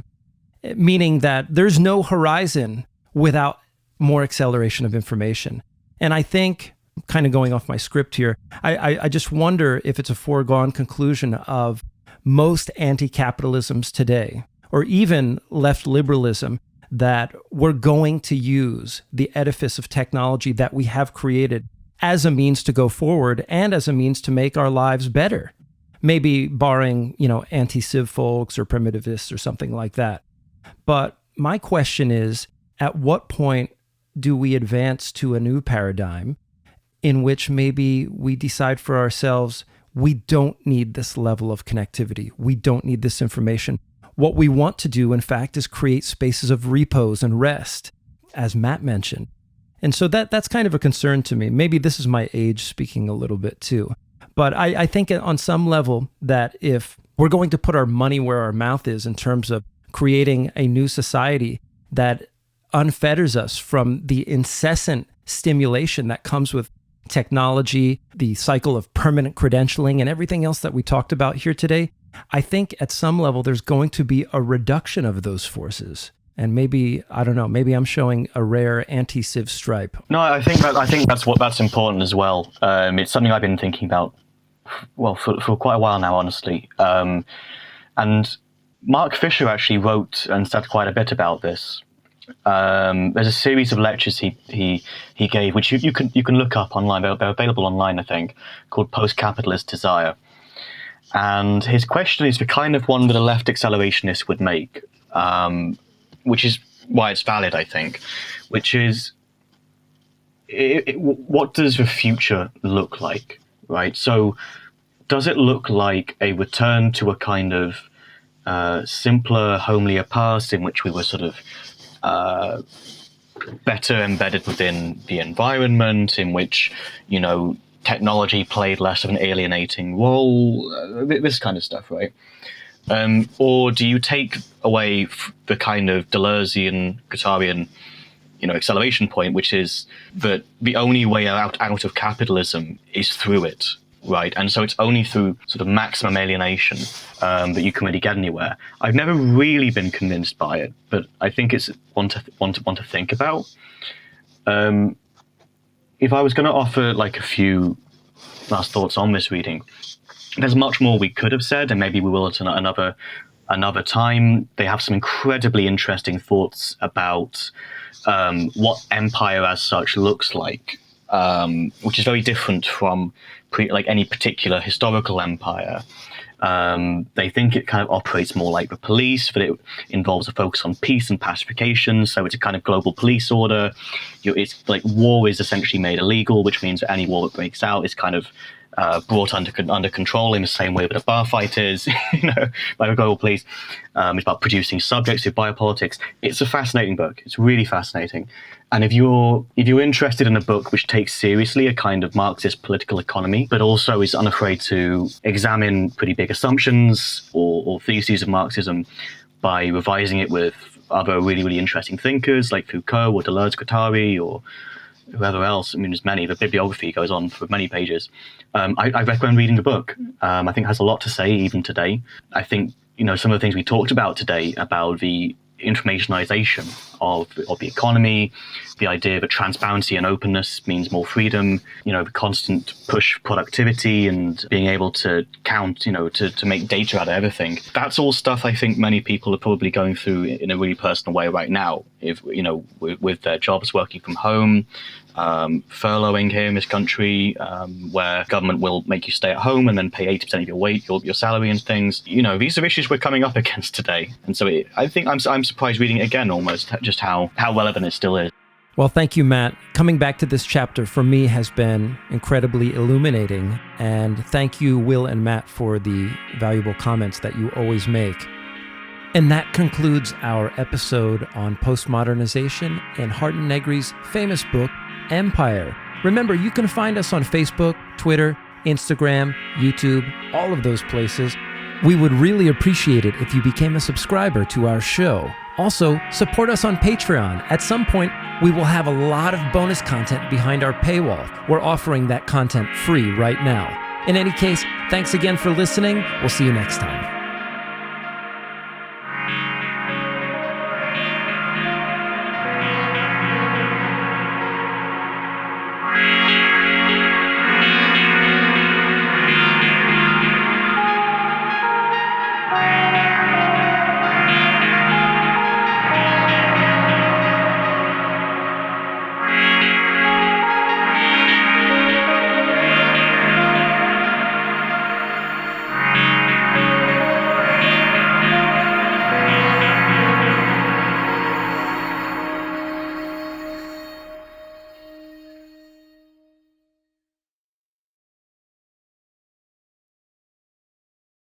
meaning that there's no horizon without more acceleration of information. And I think, kind of going off my script here, I just wonder if it's a foregone conclusion of most anti-capitalisms today, or even left liberalism, that we're going to use the edifice of technology that we have created as a means to go forward and as a means to make our lives better. Maybe barring, anti-civ folks or primitivists or something like that. But my question is, at what point do we advance to a new paradigm in which maybe we decide for ourselves, we don't need this level of connectivity. We don't need this information. What we want to do, in fact, is create spaces of repose and rest, as Matt mentioned. And so that's kind of a concern to me. Maybe this is my age speaking a little bit too. But I think on some level that if we're going to put our money where our mouth is in terms of creating a new society that unfetters us from the incessant stimulation that comes with technology, the cycle of permanent credentialing, and everything else that we talked about here today, I think at some level there's going to be a reduction of those forces. And maybe, I don't know, maybe I'm showing a rare anti-civ stripe. No, I think that's important as well. It's something I've been thinking about, for quite a while now, honestly. And Mark Fisher actually wrote and said quite a bit about this. There's a series of lectures he gave, which you can look up online. They're available online, I think, called Post-Capitalist Desire. And his question is the kind of one that a left accelerationist would make, which is why it's valid, I think, which is what does the future look like, right? So does it look like a return to a kind of simpler, homelier past in which we were sort of better embedded within the environment, in which, technology played less of an alienating role, this kind of stuff, right? Or do you take away the kind of Deleuzean, Guattarian, acceleration point, which is that the only way out of capitalism is through it, right? And so it's only through sort of maximum alienation that you can really get anywhere. I've never really been convinced by it, but I think it's one to think about. If I was going to offer like a few last thoughts on this reading, there's much more we could have said, and maybe we will at another time. They have some incredibly interesting thoughts about what empire as such looks like, which is very different from any particular historical empire. They think it kind of operates more like the police, but it involves a focus on peace and pacification. So it's a kind of global police order. It's like war is essentially made illegal, which means that any war that breaks out is kind of brought under control in the same way that a bar fight is, by the global police. It's about producing subjects through biopolitics. It's a fascinating book. It's really fascinating. And if you're interested in a book which takes seriously a kind of Marxist political economy, but also is unafraid to examine pretty big assumptions or theses of Marxism by revising it with other really, really interesting thinkers like Foucault or Deleuze, Guattari, or whoever else, there's many. The bibliography goes on for many pages. I recommend reading the book. I think it has a lot to say even today. I think, some of the things we talked about today about the informationalization of the economy, the idea that transparency and openness means more freedom, the constant push for productivity and being able to count, to make data out of everything. That's all stuff I think many people are probably going through in a really personal way right now, if with their jobs, working from home, furloughing here in this country, where government will make you stay at home and then pay 80% of your salary and things. These are issues we're coming up against today. And so I think I'm surprised reading it again almost, just how relevant it still is. Well, thank you, Matt. Coming back to this chapter for me has been incredibly illuminating. And thank you, Will and Matt, for the valuable comments that you always make. And that concludes our episode on postmodernization and Hardt Negri's famous book, Empire. Remember, you can find us on Facebook, Twitter, Instagram, YouTube, all of those places. We would really appreciate it if you became a subscriber to our show. Also, support us on Patreon. At some point, we will have a lot of bonus content behind our paywall. We're offering that content free right now. In any case, thanks again for listening. We'll see you next time.